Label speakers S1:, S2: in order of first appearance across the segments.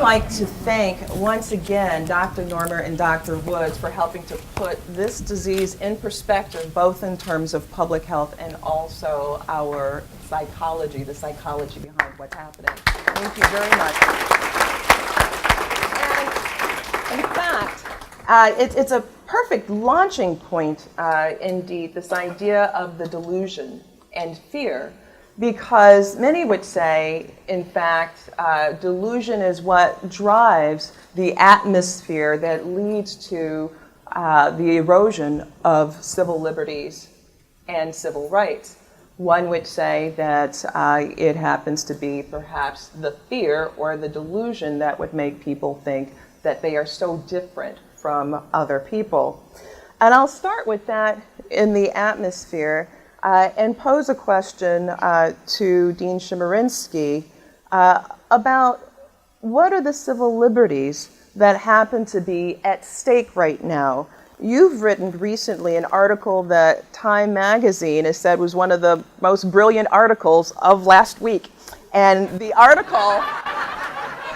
S1: like to thank, once again, Dr. Normer and Dr. Woods for helping to put this disease in perspective, both in terms of public health and also our psychology, the psychology behind what's happening. Thank you very much. And in fact, it's a perfect launching point, indeed, this idea of the delusion and fear. Because many would say, in fact, delusion is what drives the atmosphere that leads to the erosion of civil liberties and civil rights. One would say that it happens to be perhaps the fear or the delusion that would make people think that they are so different from other people. And I'll start with that in the atmosphere. And pose a question to Dean Chemerinsky about what are the civil liberties that happen to be at stake right now. You've written recently an article that Time magazine has said was one of the most brilliant articles of last week. And the article,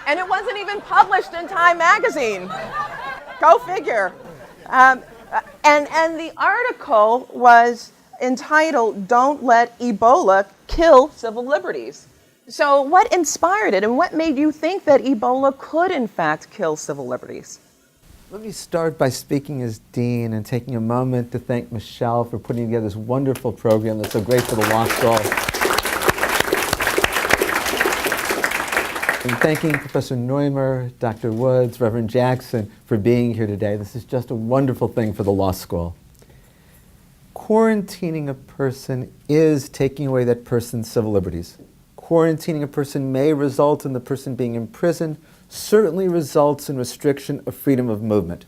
S1: and it wasn't even published in Time magazine. Go figure. And the article was entitled, "Don't Let Ebola Kill Civil Liberties." So what inspired it, and what made you think that Ebola could in fact kill civil liberties?
S2: Let me start by speaking as Dean and taking a moment to thank Michelle for putting together this wonderful program that's so great for the law school. And thanking Professor Neumer, Dr. Woods, Reverend Jackson for being here today. This is just a wonderful thing for the law school. Quarantining a person is taking away that person's civil liberties. Quarantining a person may result in the person being imprisoned, certainly results in restriction of freedom of movement.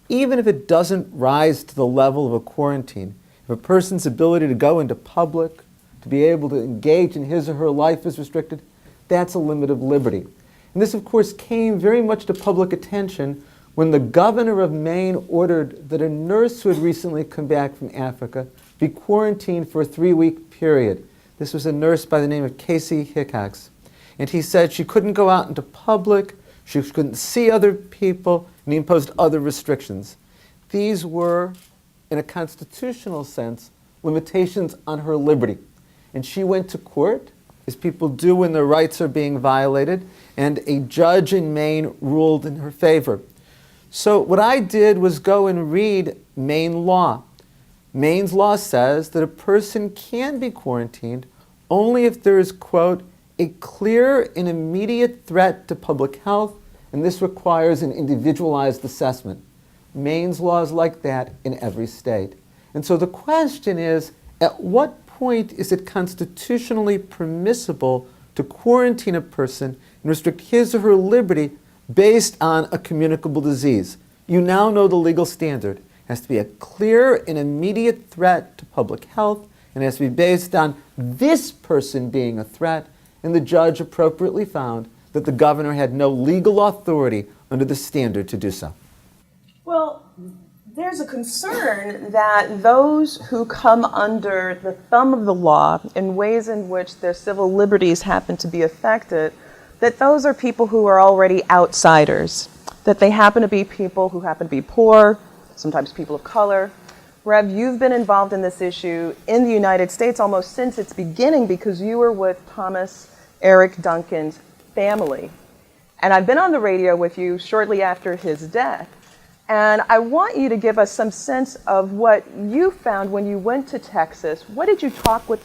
S2: Even if it doesn't rise to the level of a quarantine, if a person's ability to go into public, to be able to engage in his or her life is restricted, that's a limit of liberty. And this, of course, came very much to public attention when the governor of Maine ordered that a nurse who had recently come back from Africa be quarantined for a 3-week period. This was a nurse by the name of Casey Hickox. And he said she couldn't go out into public, she couldn't see other people, and he imposed other restrictions. These were, in a constitutional sense, limitations on her liberty. And she went to court, as people do when their rights are being violated, and a judge in Maine ruled in her favor. So what I did was go and read Maine law. Maine's law says that a person can be quarantined only if there is, quote, a clear and immediate threat to public health, and this requires an individualized assessment. Maine's law is like that in every state. And so the question is, at what point is it constitutionally permissible to quarantine a person and restrict his or her liberty based on a communicable disease? You now know the legal standard. It has to be a clear and immediate threat to public health, and it has to be based on this person being a threat, and the judge appropriately found that the governor had no legal authority under the standard to do so.
S1: Well, there's a concern that those who come under the thumb of the law in ways in which their civil liberties happen to be affected, that those are people who are already outsiders, that they happen to be people who happen to be poor, sometimes people of color. Rev, you've been involved in this issue in the United States almost since its beginning because you were with Thomas Eric Duncan's family. And I've been on the radio with you shortly after his death. And I want you to give us some sense of what you found when you went to Texas. What did you talk with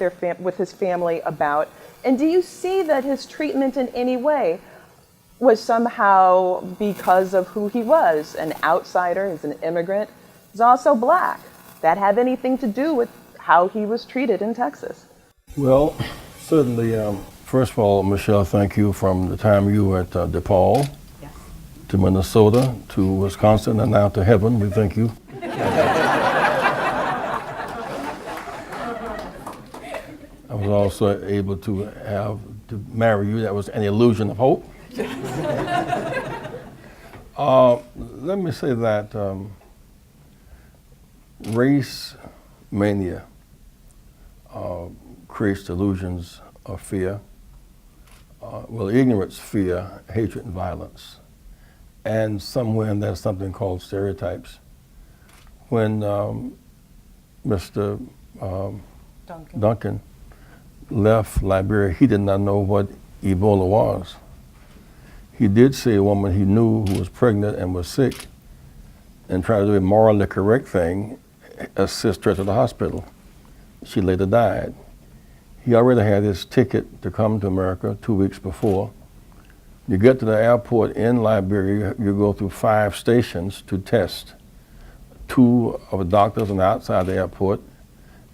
S1: his family about? And do you see that his treatment in any way was somehow because of who he was, an outsider, as an immigrant, he's also black? That have anything to do with how he was treated in Texas?
S3: Well, certainly, first of all, Michelle, thank you from the time you were at DePaul to Minnesota, to Wisconsin, and now to heaven. We thank you. I was also able to marry you. That was an illusion of hope. Let me say that race mania creates delusions of fear. well, ignorance, fear, hatred, and violence. And somewhere in there's something called stereotypes. When Mr. Duncan left Liberia, he did not know what Ebola was. He did see a woman he knew who was pregnant and was sick, and tried to do a morally correct thing, assist her to the hospital. She later died. He already had his ticket to come to America 2 weeks before. You get to the airport in Liberia, you go through 5 stations to test. 2 of the doctors on the outside the airport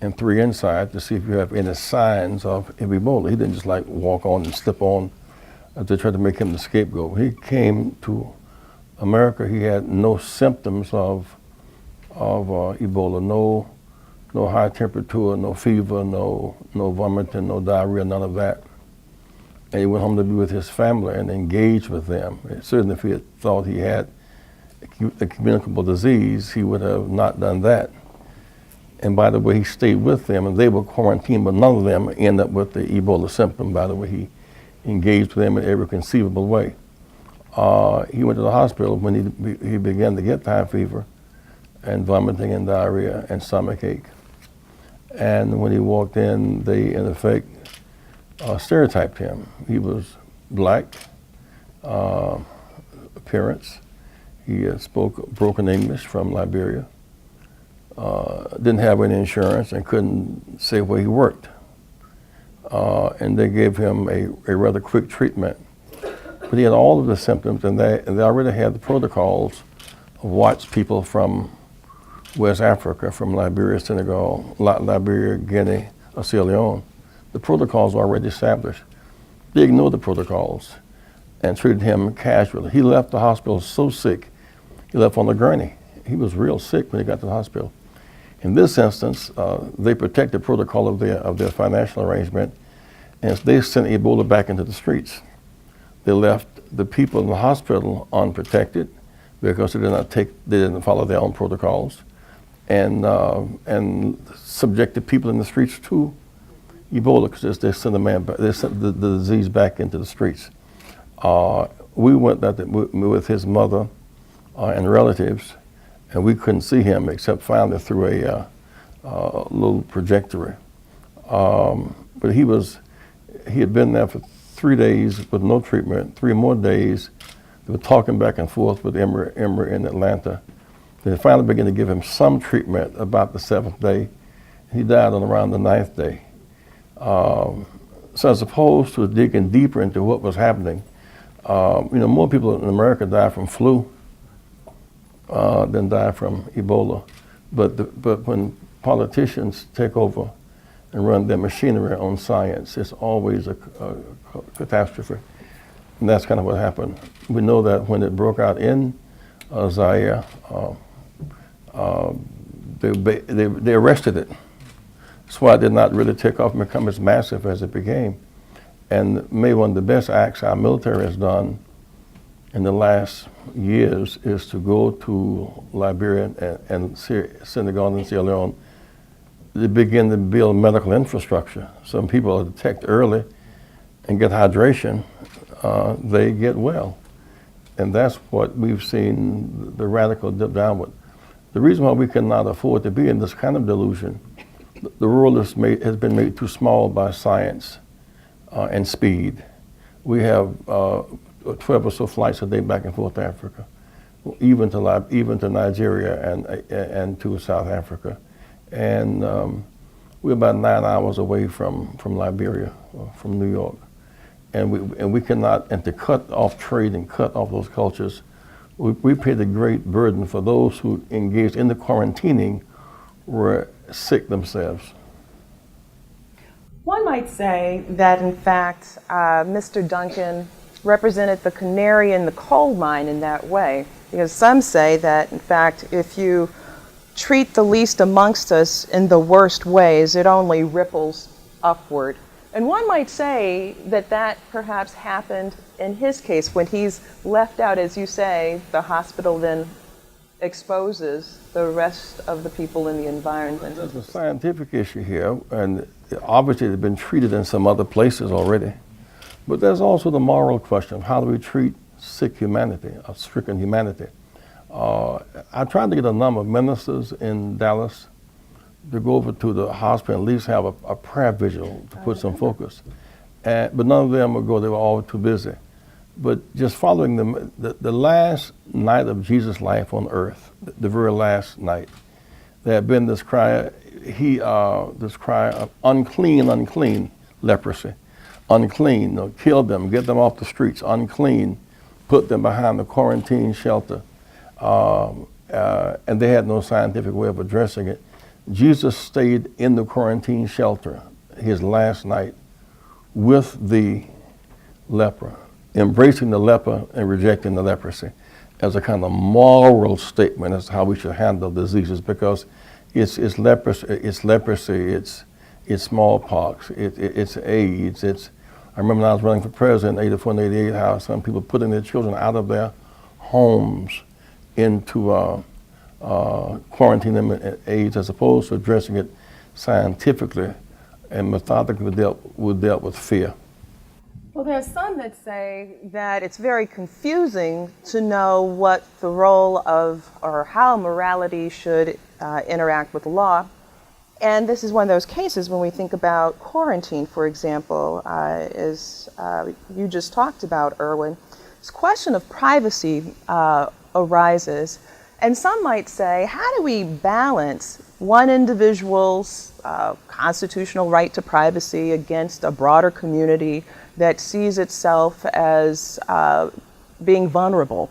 S3: and 3 inside to see if you have any signs of Ebola. He didn't just like walk on and slip on to try to make him the scapegoat. He came to America, he had no symptoms of Ebola, no high temperature, no fever, no vomiting, no diarrhea, none of that. And he went home to be with his family and engage with them. Certainly if he had thought he had a communicable disease, he would have not done that. And by the way, he stayed with them and they were quarantined, but none of them ended up with the Ebola symptom. By the way, he engaged with them in every conceivable way. He went to the hospital when he began to get high fever and vomiting and diarrhea and stomachache. And when he walked in, they in effect stereotyped him. He was black, appearance. He spoke broken English from Liberia, didn't have any insurance and couldn't say where he worked. And they gave him a rather quick treatment. But he had all of the symptoms, and they already had the protocols of watch people from West Africa, from Liberia, Senegal, Liberia, Guinea, or Sierra Leone. The protocols were already established. They ignored the protocols and treated him casually. He left the hospital so sick, he left on a gurney. He was real sick when he got to the hospital. In this instance, they protected the protocol of their financial arrangement, and they sent Ebola back into the streets. They left the people in the hospital unprotected because they didn't follow their own protocols, and subjected people in the streets to Ebola because they sent the disease back into the streets. We went with his mother and relatives, and we couldn't see him except finally through a little projector. But he had been there for 3 days with no treatment. 3 more days, they were talking back and forth with Emory in Atlanta. They finally began to give him some treatment about the 7th day. He died on around the 9th day. So as opposed to digging deeper into what was happening, more people in America die from flu than die from Ebola. But when politicians take over and run their machinery on science, it's always a catastrophe. And that's kind of what happened. We know that when it broke out in Zaire, they arrested it. That's why it did not really take off and become as massive as it became. And maybe one of the best acts our military has done in the last years is to go to Liberia and Senegal and Sierra Leone. They begin to build medical infrastructure. Some people are detected early and get hydration, they get well. And that's what we've seen, the radical dip downward. The reason why we cannot afford to be in this kind of delusion, the world has been made too small by science and speed. We have 12 or so flights a day back and forth to Africa, even to Nigeria and to South Africa. And we're about 9 hours away from Liberia, from New York. And we cannot, and to cut off trade and cut off those cultures, we pay the great burden for those who engaged in the quarantining were sick themselves.
S1: One might say that, in fact, Mr. Duncan represented the canary in the coal mine in that way, because some say that, in fact, if you treat the least amongst us in the worst ways, it only ripples upward. And one might say that that perhaps happened in his case when he's left out, as you say, the hospital then exposes the rest of the people in the environment.
S3: There's a scientific issue here, and obviously they've been treated in some other places already. But there's also the moral question of how do we treat sick humanity, or stricken humanity. I tried to get a number of ministers in Dallas to go over to the hospital and at least have a prayer vigil to put some focus. But none of them would go, they were all too busy. But just following them, the last night of Jesus' life on earth, the very last night, there had been this cry, this cry of unclean, unclean, leprosy. Unclean, kill them, get them off the streets, unclean, put them behind the quarantine shelter. And they had no scientific way of addressing it. Jesus stayed in the quarantine shelter his last night with the leper, embracing the leper and rejecting the leprosy as a kind of moral statement as to how we should handle diseases, because it's leprosy, it's smallpox, it's AIDS, I remember when I was running for president in 84 and 88, how some people putting their children out of their homes into quarantine them at AIDS, as opposed to addressing it scientifically and methodically dealt with fear.
S1: Well, there's some that say that it's very confusing to know what the role of or how morality should interact with law. And this is one of those cases when we think about quarantine, for example, as you just talked about, Erwin. This question of privacy arises, and some might say, how do we balance one individual's constitutional right to privacy against a broader community that sees itself as being vulnerable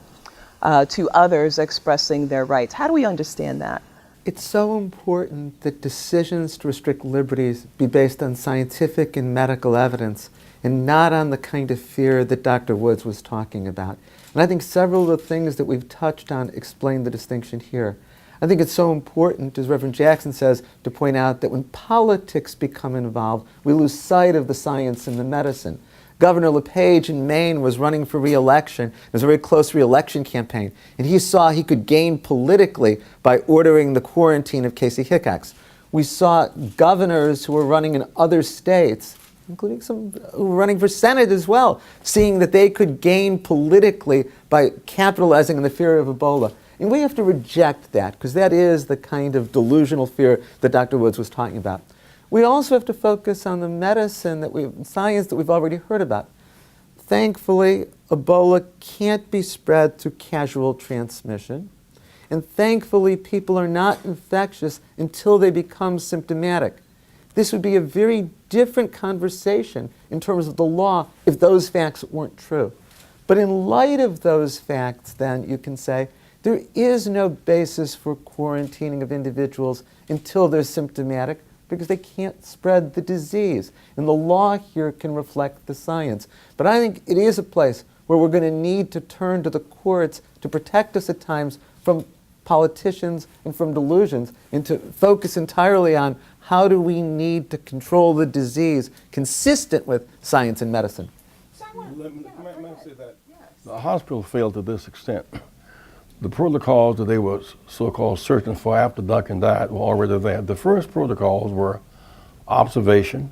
S1: to others expressing their rights? How do we understand that?
S2: It's so important that decisions to restrict liberties be based on scientific and medical evidence and not on the kind of fear that Dr. Woods was talking about. And I think several of the things that we've touched on explain the distinction here. I think it's so important, as Reverend Jackson says, to point out that when politics become involved, we lose sight of the science and the medicine. Governor LePage in Maine was running for re-election. It was a very close re-election campaign. And he saw he could gain politically by ordering the quarantine of Casey Hickox. We saw governors who were running in other states, including some who were running for Senate as well, seeing that they could gain politically by capitalizing on the fear of Ebola. And we have to reject that, because that is the kind of delusional fear that Dr. Woods was talking about. We also have to focus on the medicine science that we've already heard about. Thankfully, Ebola can't be spread through casual transmission. And thankfully, people are not infectious until they become symptomatic. This would be a very different conversation in terms of the law if those facts weren't true. But in light of those facts, then, you can say, there is no basis for quarantining of individuals until they're symptomatic, because they can't spread the disease. And the law here can reflect the science. But I think it is a place where we're going to need to turn to the courts to protect us at times from politicians and from delusions, and to focus entirely on how do we need to control the disease consistent with science and medicine.
S3: Let me say that. The hospital failed to this extent. The protocols that they were so-called searching for after Duncan died were already there. The first protocols were observation.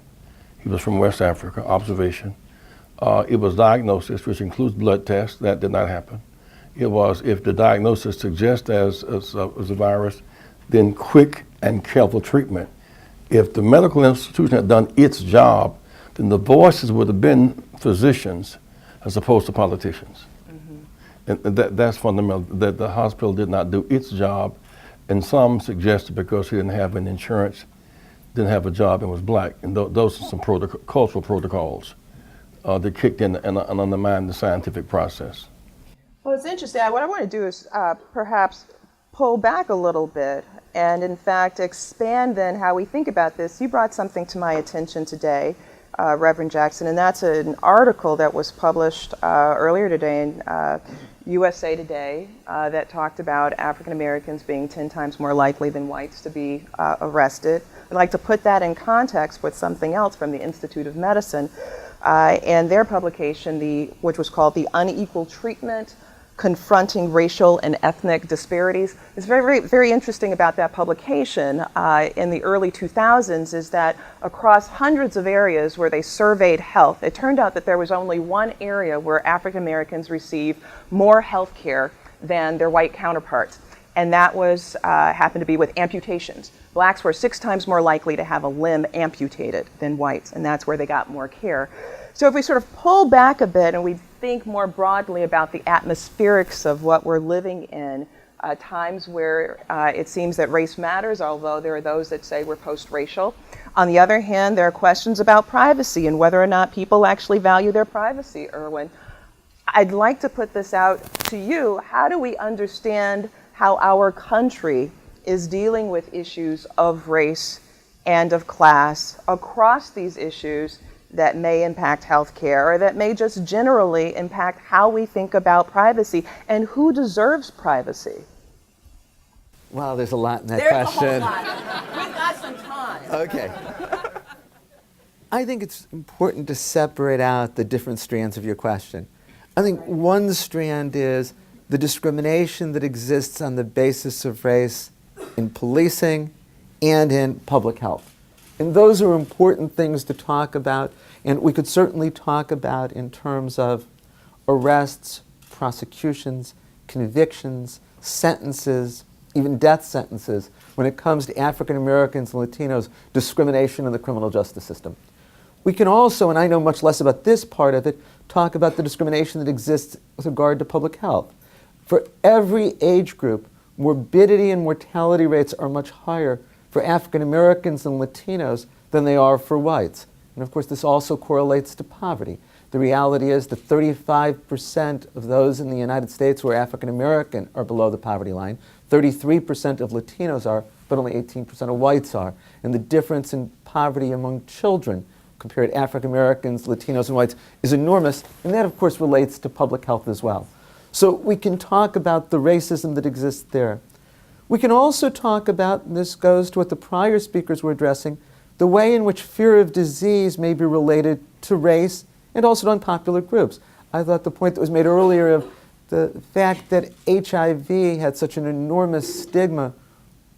S3: He was from West Africa, observation. It was diagnosis, which includes blood tests. That did not happen. It was, if the diagnosis suggests as a virus, then quick and careful treatment. If the medical institution had done its job, then the voices would have been physicians as opposed to politicians. And that's fundamental, that the hospital did not do its job, and some suggested because he didn't have an insurance, didn't have a job, and was black. And those are some cultural protocols that kicked in and undermined the scientific process.
S1: Well, it's interesting. What I want to do is perhaps pull back a little bit and, in fact, expand then how we think about this. You brought something to my attention today, Reverend Jackson, and that's an article that was published earlier today in USA Today that talked about African Americans being 10 times more likely than whites to be arrested. I'd like to put that in context with something else from the Institute of Medicine and their publication, which was called The Unequal Treatment Confronting Racial and Ethnic Disparities. It's very interesting about that publication in the early 2000s is that across hundreds of areas where they surveyed health, it turned out that there was only one area where African Americans received more health care than their white counterparts. And that was happened to be with amputations. Blacks were 6 times more likely to have a limb amputated than whites, and that's where they got more care. So if we sort of pull back a bit and we think more broadly about the atmospherics of what we're living in, times where it seems that race matters, although there are those that say we're post-racial. On the other hand, there are questions about privacy and whether or not people actually value their privacy, Erwin. I'd like to put this out to you. How do we understand how our country is dealing with issues of race and of class across these issues that may impact healthcare or that may just generally impact how we think about privacy and who deserves privacy?
S2: Wow, there's a lot in that
S1: There's
S2: question.
S1: a whole lot. We've got some time.
S2: Okay. I think it's important to separate out the different strands of your question. I think one strand is the discrimination that exists on the basis of race in policing and in public health. And those are important things to talk about, and we could certainly talk about in terms of arrests, prosecutions, convictions, sentences, even death sentences, when it comes to African Americans and Latinos, discrimination in the criminal justice system. We can also, and I know much less about this part of it, talk about the discrimination that exists with regard to public health. For every age group, morbidity and mortality rates are much higher for African Americans and Latinos than they are for whites. And of course, this also correlates to poverty. The reality is that 35% of those in the United States who are African American are below the poverty line. 33% of Latinos are, but only 18% of whites are. And the difference in poverty among children compared to African Americans, Latinos, and whites is enormous. And that, of course, relates to public health as well. So we can talk about the racism that exists there. We can also talk about, and this goes to what the prior speakers were addressing, the way in which fear of disease may be related to race and also to unpopular groups. I thought the point that was made earlier of the fact that HIV had such an enormous stigma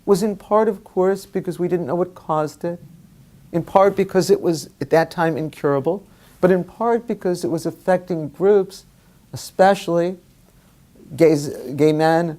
S2: was in part, of course, because we didn't know what caused it, in part because it was at that time incurable, but in part because it was affecting groups, especially gay men,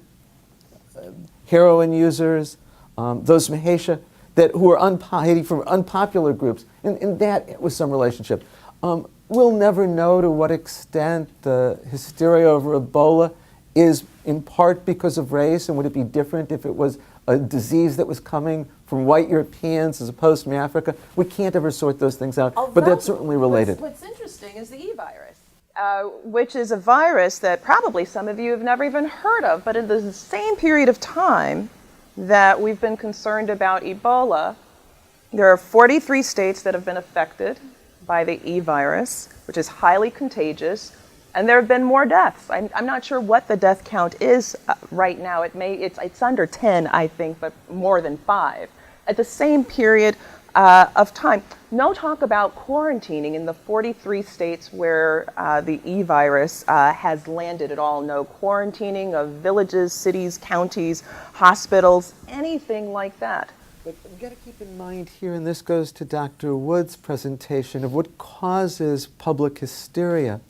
S2: heroin users, those from Haiti, who were unpopular groups, and that was some relationship. We'll never know to what extent the hysteria over Ebola is in part because of race, and would it be different if it was a disease that was coming from white Europeans as opposed from Africa? We can't ever sort those things out, but that's certainly related.
S1: What's interesting is the E-virus, which is a virus that probably some of you have never even heard of, but in the same period of time that we've been concerned about Ebola, there are 43 states that have been affected by the E-virus, which is highly contagious, and there have been more deaths. I'm not sure what the death count is right now. It's under 10, I think, but more than 5. At the same period of time. No talk about quarantining in the 43 states where the E-virus has landed at all. No quarantining of villages, cities, counties, hospitals, anything like that.
S2: But you've got to keep in mind here, and this goes to Dr. Wood's presentation, of what causes public hysteria.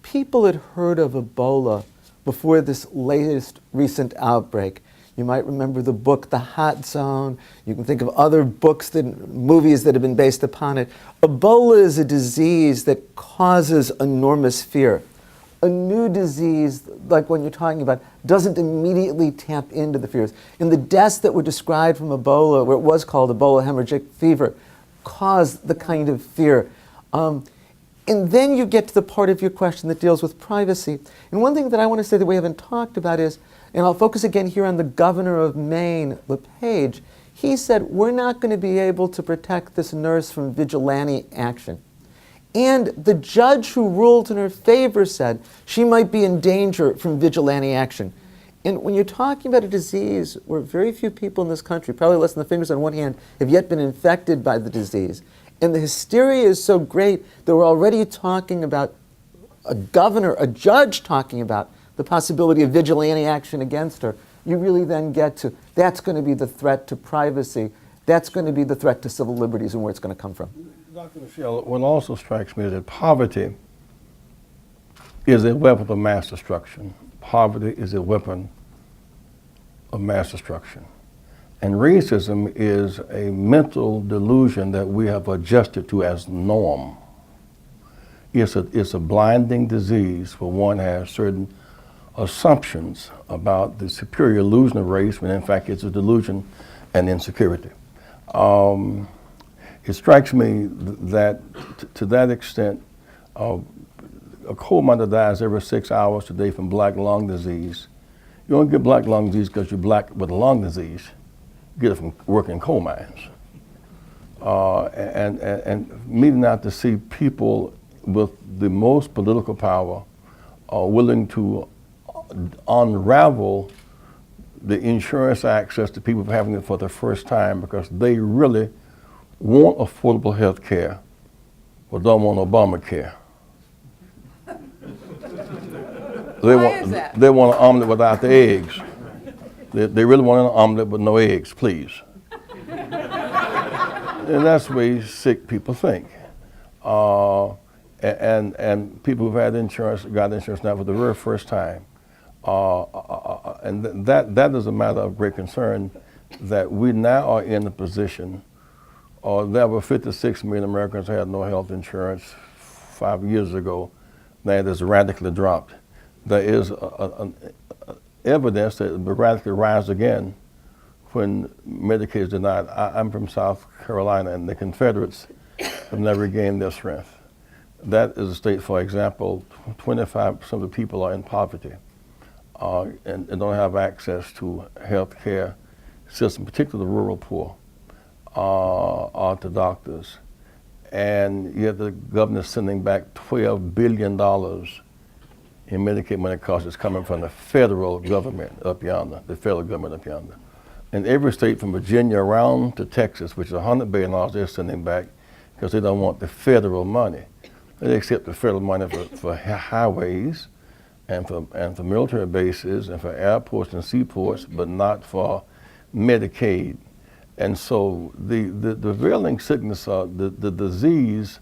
S2: People had heard of Ebola before this latest recent outbreak. You might remember the book, The Hot Zone. You can think of other books, movies that have been based upon it. Ebola is a disease that causes enormous fear. A new disease, like what you're talking about, doesn't immediately tap into the fears. And the deaths that were described from Ebola, where it was called Ebola hemorrhagic fever, caused the kind of fear. And then you get to the part of your question that deals with privacy. And one thing that I want to say that we haven't talked about is, and I'll focus again here on the governor of Maine, LePage. He said, we're not going to be able to protect this nurse from vigilante action. And the judge who ruled in her favor said she might be in danger from vigilante action. And when you're talking about a disease where very few people in this country, probably less than the fingers on one hand, have yet been infected by the disease, and the hysteria is so great that we're already talking about a governor, a judge talking about the possibility of vigilante action against her, you really then get to, that's going to be the threat to privacy, that's going to be the threat to civil liberties and where it's going to come from.
S3: Dr. Michelle, what also strikes me is that poverty is a weapon of mass destruction. Poverty is a weapon of mass destruction. And racism is a mental delusion that we have adjusted to as norm. It's a blinding disease where one has certain assumptions about the superior illusion of race when in fact it's a delusion and insecurity. It strikes me that to that extent, a coal miner dies every 6 hours today from black lung disease. You don't get black lung disease because you're black with lung disease. You get it from working in coal mines. And meeting out to see people with the most political power are willing to unravel the insurance access to people having it for the first time because they really want affordable health care but don't want Obamacare.
S1: Why is that?
S3: They want an omelet without the eggs. They really want an omelet with no eggs, please. And that's the way sick people think. And people who've had insurance, got insurance now for the very first time. And that is a matter of great concern that we now are in a position, there were 56 million Americans who had no health insurance 5 years ago. Now it has radically dropped. There is evidence that it will radically rise again when Medicaid is denied. I'm from South Carolina, and the Confederates have never regained their strength. That is a state, for example, 25% of the people are in poverty and don't have access to health care system, particularly the rural poor, or to doctors. And yet the governor's sending back $12 billion in Medicaid money costs is coming from the federal government up yonder, the federal government up yonder. And every state from Virginia around to Texas, which is $100 billion, they're sending back because they don't want the federal money. They accept the federal money for highways and for military bases and for airports and seaports, but not for Medicaid. And so the prevailing sickness, the disease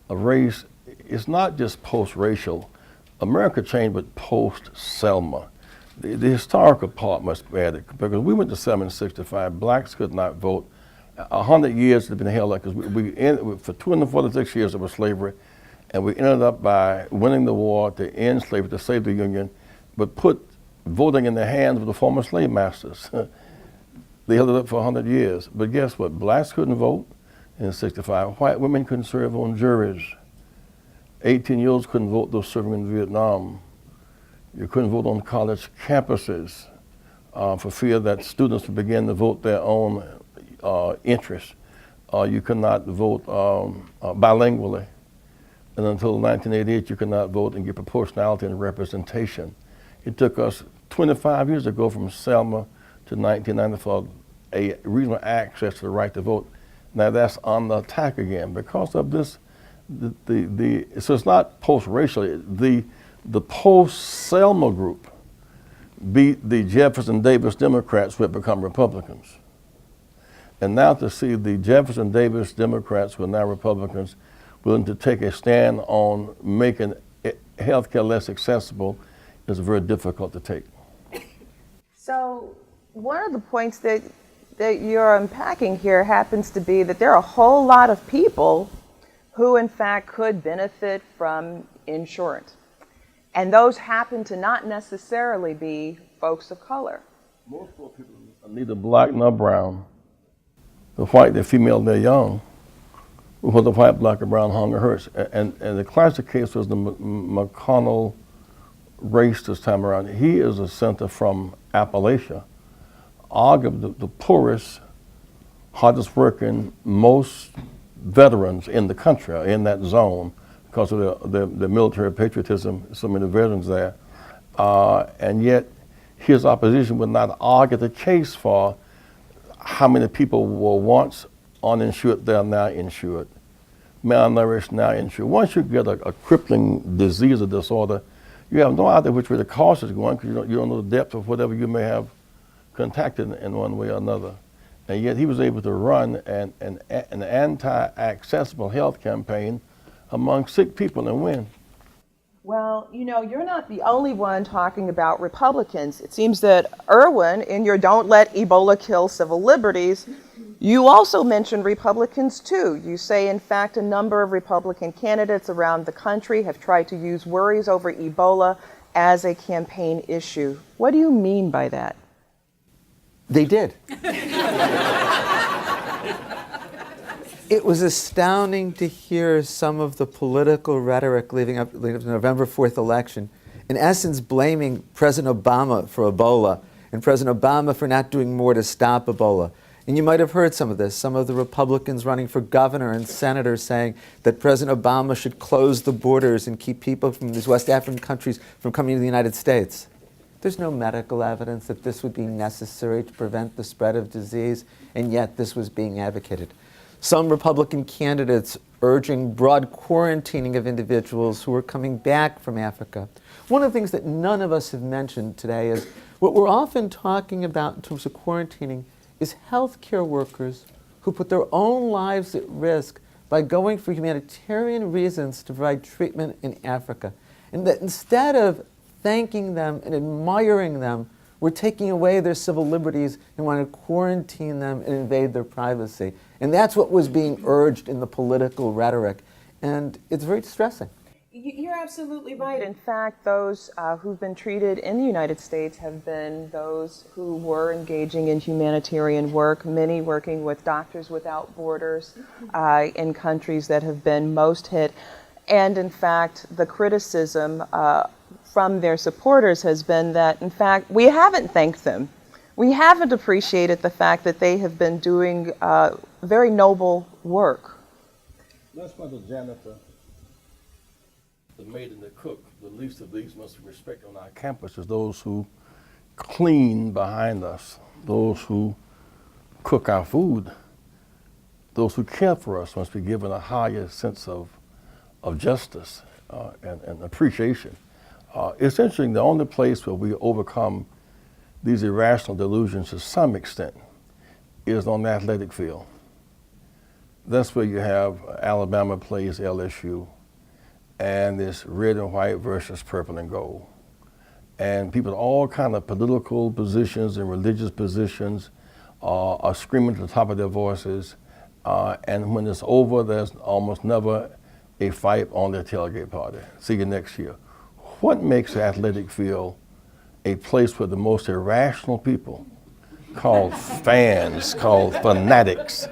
S3: of race is not just post-racial. America changed with post-Selma. The historical part must be added, because we went to Selma in '65, blacks could not vote. 100 years had been held like, because for 246 years there was slavery, and we ended up by winning the war to end slavery, to save the Union, but put voting in the hands of the former slave masters. They held it up for 100 years. But guess what? Blacks couldn't vote in '65. White women couldn't serve on juries. 18-year-olds couldn't vote, those serving in Vietnam. You couldn't vote on college campuses for fear that students would begin to vote their own interests. You could not vote bilingually. And until 1988, you could not vote and get proportionality and representation. It took us 25 years to go from Selma to 1990 for a reasonable access to the right to vote. Now that's on the attack again because of this. So it's not post-racial. The post-Selma group beat the Jefferson Davis Democrats who had become Republicans. And now to see the Jefferson Davis Democrats who are now Republicans willing to take a stand on making health care less accessible is very difficult to take.
S1: So one of the points that you're unpacking here happens to be that there are a whole lot of people who in fact could benefit from insurance. And those happen to not necessarily be folks of color.
S3: Most poor people are neither black nor brown. They're white, they're female, they're young. Whether white, black, or brown, hunger hurts. And the classic case was the McConnell race this time around. He is a senator from Appalachia, arguably the poorest, hardest working, most veterans in the country are in that zone because of the military patriotism, so many veterans there. And yet his opposition would not argue the case for how many people were once uninsured, they are now insured. Malnourished, now insured. Once you get a crippling disease or disorder, you have no idea which way the cost is going because you don't know the depth of whatever you may have contacted in one way or another. And yet he was able to run an anti-accessible health campaign among sick people and win.
S1: Well, you know, you're not the only one talking about Republicans. It seems that Erwin, in your Don't Let Ebola Kill Civil Liberties, you also mentioned Republicans too. You say, in fact, a number of Republican candidates around the country have tried to use worries over Ebola as a campaign issue. What do you mean by that?
S2: They did. It was astounding to hear some of the political rhetoric leading up to the November 4th election, in essence blaming President Obama for Ebola and President Obama for not doing more to stop Ebola. And you might have heard some of this, some of the Republicans running for governor and senator saying that President Obama should close the borders and keep people from these West African countries from coming to the United States. There's no medical evidence that this would be necessary to prevent the spread of disease, and yet this was being advocated. Some Republican candidates urging broad quarantining of individuals who were coming back from Africa. One of the things that none of us have mentioned today is what we're often talking about in terms of quarantining is healthcare workers who put their own lives at risk by going for humanitarian reasons to provide treatment in Africa. And that instead of thanking them and admiring them, we're taking away their civil liberties and want to quarantine them and invade their privacy. And that's what was being urged in the political rhetoric. And it's very distressing.
S1: You're absolutely right. In fact, those who've been treated in the United States have been those who were engaging in humanitarian work, many working with Doctors Without Borders in countries that have been most hit. And in fact, the criticism from their supporters has been that, in fact, we haven't thanked them. We haven't appreciated the fact that they have been doing very noble work.
S3: That's why the janitor, the maid and the cook, the least of these must be respected on our campus is those who clean behind us, those who cook our food, those who care for us must be given a higher sense of justice and appreciation. It's interesting, the only place where we overcome these irrational delusions to some extent is on the athletic field. That's where you have Alabama plays LSU, and this red and white versus purple and gold. And people in all kind of political positions and religious positions are screaming at the top of their voices. And when it's over, there's almost never a fight on their tailgate party. See you next year. What makes the athletic field a place where the most irrational people, called fans, called fanatics,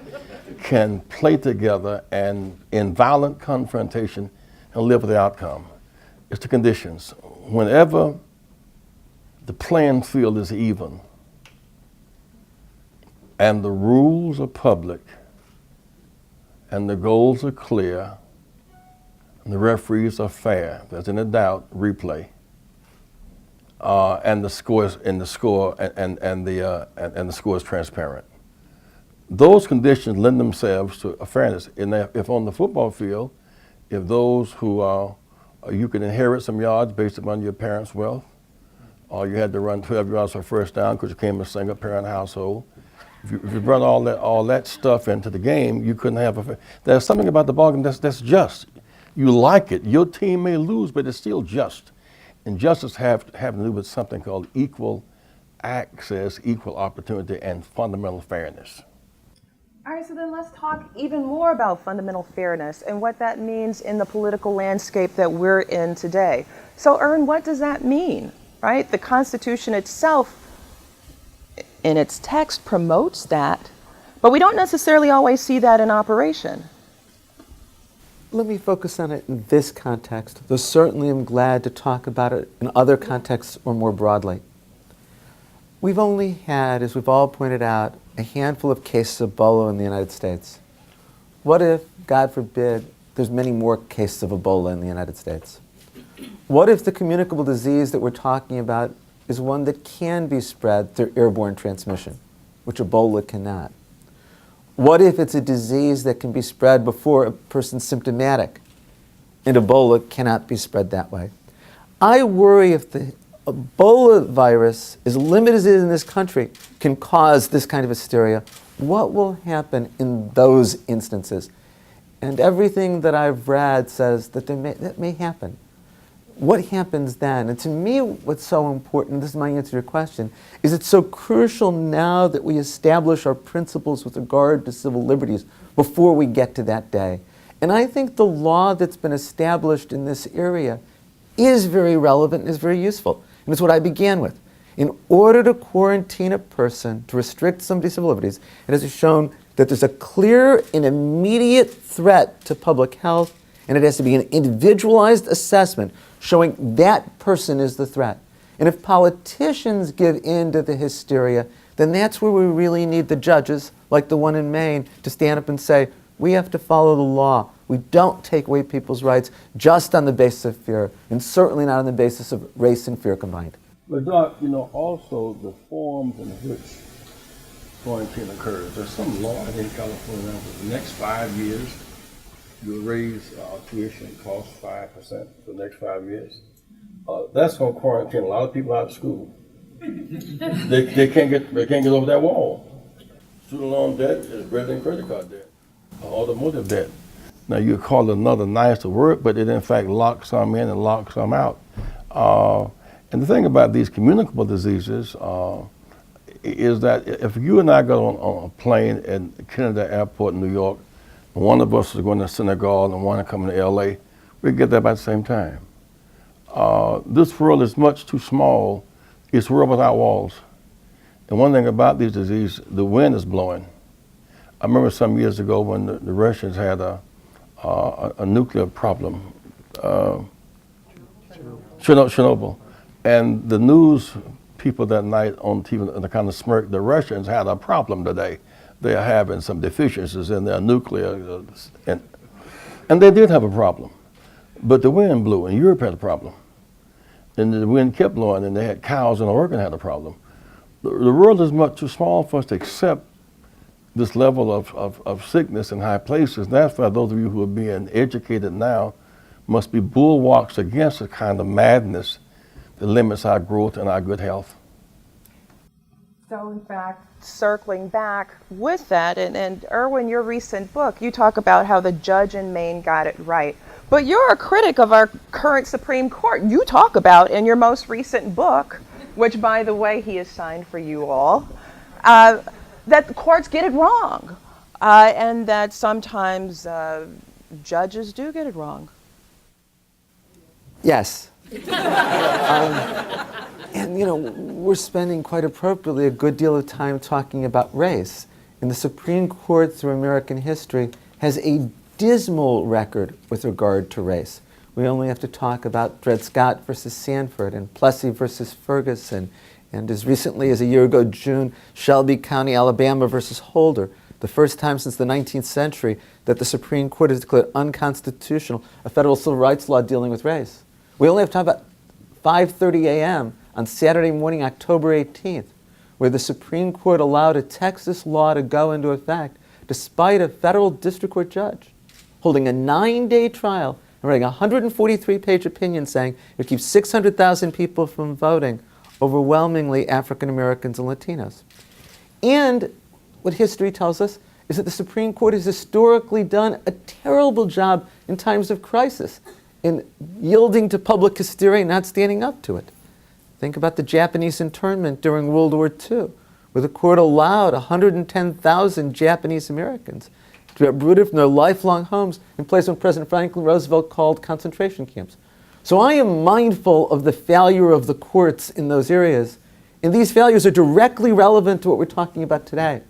S3: can play together and in violent confrontation and live with the outcome? It's the conditions. Whenever the playing field is even and the rules are public and the goals are clear and the referees are fair, there's any doubt, replay, and the score is transparent. Those conditions lend themselves to a fairness. And if on the football field, if those who you can inherit some yards based upon your parents' wealth, or you had to run 12 yards for first down because you came from a single parent household. If you run all that stuff into the game, you couldn't have there's something about the ballgame that's just. You like it. Your team may lose, but it's still just. And justice have to do with something called equal access, equal opportunity, and fundamental fairness.
S1: All right, so then let's talk even more about fundamental fairness and what that means in the political landscape that we're in today. So, Erwin, what does that mean, right? The Constitution itself, in its text, promotes that, but we don't necessarily always see that in operation.
S2: Let me focus on it in this context, though certainly I'm glad to talk about it in other contexts or more broadly. We've only had, as we've all pointed out, a handful of cases of Ebola in the United States. What if, God forbid, there's many more cases of Ebola in the United States? What if the communicable disease that we're talking about is one that can be spread through airborne transmission, which Ebola cannot? What if it's a disease that can be spread before a person's symptomatic, and Ebola cannot be spread that way? I worry if the Ebola virus, as limited as it is in this country, can cause this kind of hysteria, what will happen in those instances? And everything that I've read says that that may happen. What happens then? And to me, what's so important, this is my answer to your question, is it's so crucial now that we establish our principles with regard to civil liberties before we get to that day. And I think the law that's been established in this area is very relevant and is very useful. And it's what I began with. In order to quarantine a person, to restrict somebody's civil liberties, it has shown that there's a clear and immediate threat to public health, and it has to be an individualized assessment showing that person is the threat. And if politicians give in to the hysteria, then that's where we really need the judges, like the one in Maine, to stand up and say, we have to follow the law. We don't take away people's rights just on the basis of fear, and certainly not on the basis of race and fear combined.
S3: But Doc, also the forms in which quarantine occurs. There's some law in California for the next 5 years, you'll raise tuition costs 5% for the next 5 years. That's going to quarantine a lot of people out of school. they can't get over that wall. Student loan debt is greater than credit card debt, automotive debt. Now you call it another nicer word, but it in fact locks some in and locks some out. And the thing about these communicable diseases is that if you and I go on a plane at Kennedy Airport in New York, and one of us is going to Senegal and one is coming to LA, we get there about the same time. This world is much too small. It's a world without walls. And one thing about these diseases, the wind is blowing. I remember some years ago when the Russians had a nuclear problem, Chernobyl. And the news people that night on TV, they kind of smirked, the Russians had a problem today. They are having some deficiencies in their nuclear, and they did have a problem. But the wind blew, and Europe had a problem. And the wind kept blowing, and they had cows in Oregon had a problem. The world is much too small for us to accept this level of sickness in high places. And that's why those of you who are being educated now must be bulwarks against the kind of madness that limits our growth and our good health.
S1: So in fact, circling back with that, and Erwin, your recent book, you talk about how the judge in Maine got it right. But you're a critic of our current Supreme Court. You talk about in your most recent book, which by the way he has signed for you all, that the courts get it wrong, and that sometimes judges do get it wrong.
S2: Yes. And we're spending quite appropriately a good deal of time talking about race. And the Supreme Court through American history has a dismal record with regard to race. We only have to talk about Dred Scott versus Sanford and Plessy versus Ferguson, and as recently as a year ago, June, Shelby County, Alabama versus Holder, the first time since the 19th century that the Supreme Court has declared unconstitutional a federal civil rights law dealing with race. We only have to talk about 5:30 a.m. on Saturday morning, October 18th, where the Supreme Court allowed a Texas law to go into effect despite a federal district court judge holding a 9-day trial and writing a 143-page opinion saying it keeps 600,000 people from voting, overwhelmingly African Americans and Latinos. And what history tells us is that the Supreme Court has historically done a terrible job in times of crisis in yielding to public hysteria and not standing up to it. Think about the Japanese internment during World War II, where the court allowed 110,000 Japanese Americans to be uprooted from their lifelong homes in places when President Franklin Roosevelt called concentration camps. So I am mindful of the failure of the courts in those areas, and these failures are directly relevant to what we're talking about today.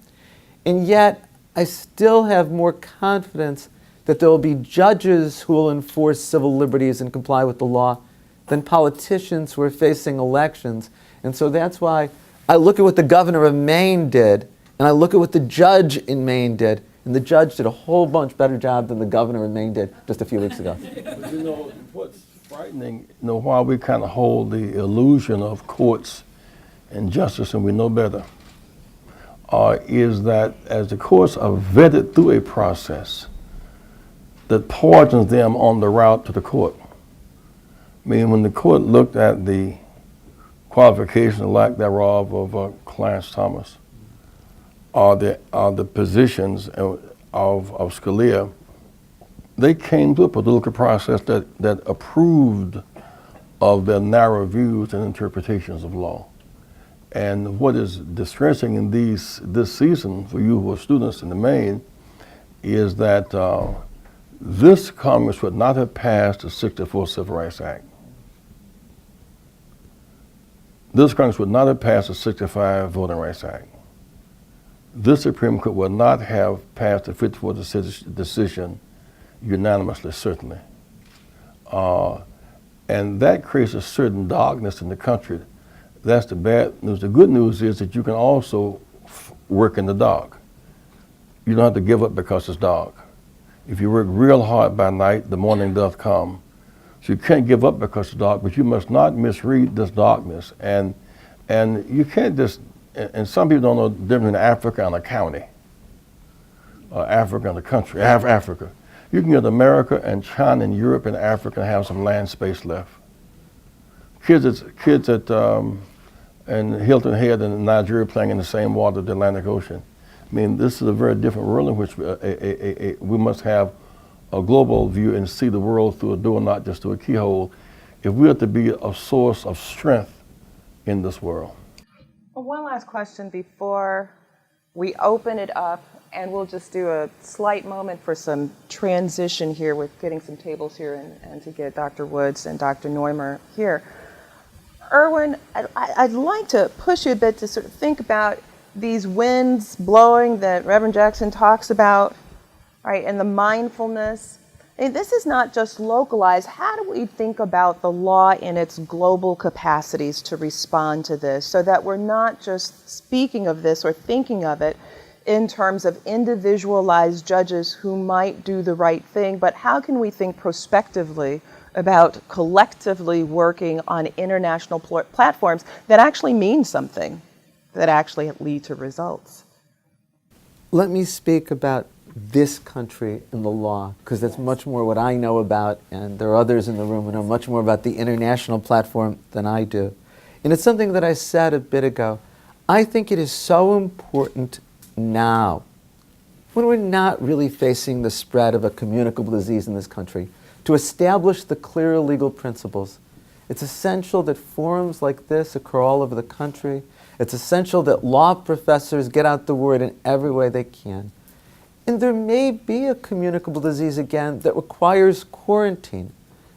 S2: And yet, I still have more confidence that there will be judges who will enforce civil liberties and comply with the law than politicians who are facing elections. And so that's why I look at what the governor of Maine did, and I look at what the judge in Maine did, and the judge did a whole bunch better job than the governor of Maine did just a few weeks ago.
S3: But what's frightening, while we kind of hold the illusion of courts and justice and we know better, is that as the courts are vetted through a process that pardons them on the route to the court, I mean, when the court looked at the qualification, or lack thereof, of Clarence Thomas, or the positions of Scalia, they came to a political process that approved of their narrow views and interpretations of law. And what is distressing in this season for you who are students in the main is that this Congress would not have passed the '64 Civil Rights Act. This Congress would not have passed the '65 Voting Rights Act. This Supreme Court would not have passed the '54 decision unanimously, certainly. And that creates a certain darkness in the country. That's the bad news. The good news is that you can also work in the dark. You don't have to give up because it's dark. If you work real hard by night, the morning doth come. So you can't give up because it's dark, but you must not misread this darkness. And you can't just, and some people don't know the difference between Africa and a county, Africa and a country, Africa. You can get America and China and Europe and Africa and have some land space left. Kids at and Hilton Head and Nigeria playing in the same water of the Atlantic Ocean. I mean, this is a very different world in which we must have a global view and see the world through a door, not just through a keyhole, if we are to be a source of strength in this world.
S1: Well, one last question before we open it up, and we'll just do a slight moment for some transition here with getting some tables here and to get Dr. Woods and Dr. Neumer here. Erwin, I'd like to push you a bit to sort of think about these winds blowing that Reverend Jackson talks about, right, and the mindfulness. And this is not just localized. How do we think about the law in its global capacities to respond to this so that we're not just speaking of this or thinking of it in terms of individualized judges who might do the right thing, but how can we think prospectively about collectively working on international platforms that actually mean something, that actually lead to results?
S2: Let me speak about this country and the law, because that's much more what I know about, and there are others in the room who know much more about the international platform than I do. And it's something that I said a bit ago. I think it is so important now, when we're not really facing the spread of a communicable disease in this country, to establish the clear legal principles. It's essential that forums like this occur all over the country. It's essential that law professors get out the word in every way they can. And there may be a communicable disease again that requires quarantine.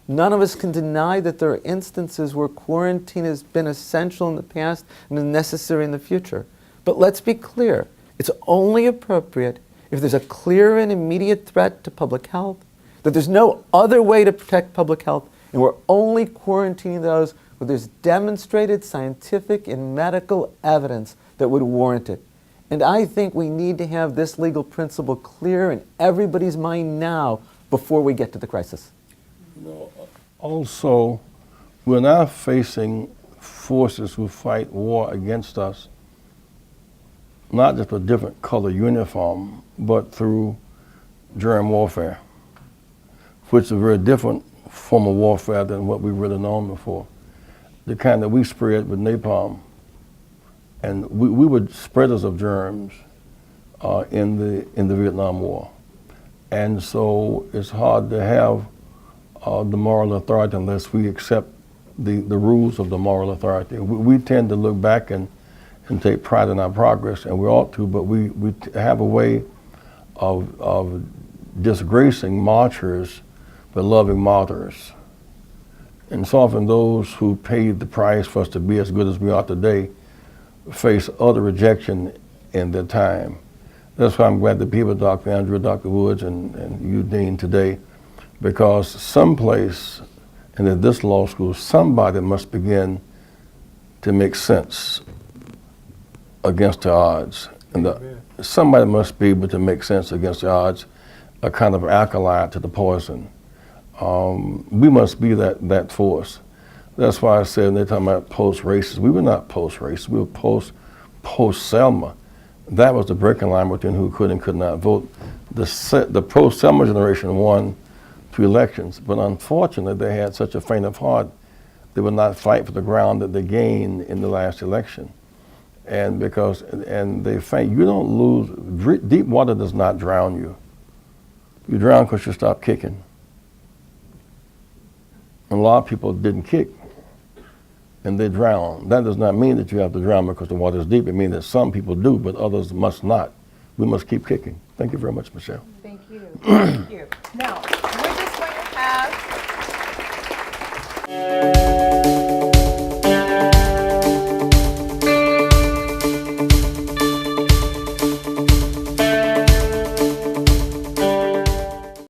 S2: None of us can deny that there are instances where quarantine has been essential in the past and is necessary in the future. But let's be clear, it's only appropriate if there's a clear and immediate threat to public health, that there's no other way to protect public health, and we're only quarantining those where there's demonstrated scientific and medical evidence that would warrant it. And I think we need to have this legal principle clear in everybody's mind now before we get to the crisis.
S3: Also, we're now facing forces who fight war against us, not just with a different color uniform, but through germ warfare, which is a very different form of warfare than what we've really known before. The kind that we spread with napalm. And we were spreaders of germs in the Vietnam War. And so it's hard to have the moral authority unless we accept the rules of the moral authority. We tend to look back and take pride in our progress, and we ought to, but we have a way of disgracing martyrs but loving martyrs. And so often those who paid the price for us to be as good as we are today face utter rejection in their time. That's why I'm glad the people, Dr. Andrew, Dr. Woods, and you, Dean, today, because someplace, and at this law school, somebody must begin to make sense against the odds. And somebody must be able to make sense against the odds, a kind of alkali to the poison. We must be that force. That's why I said, they're talking about post-racist. We were not post-racist, we were post-Selma. That was the breaking line between who could and could not vote. The post-Selma generation won to elections. But unfortunately, they had such a faint of heart, they would not fight for the ground that they gained in the last election. And they faint. You don't lose. Deep water does not drown you. You drown because you stop kicking. And a lot of people didn't kick, and they drown. That does not mean that you have to drown because the water is deep. It means that some people do, but others must not. We must keep kicking. Thank you very much, Michelle.
S1: Thank you. Thank you. Now, we're just going to have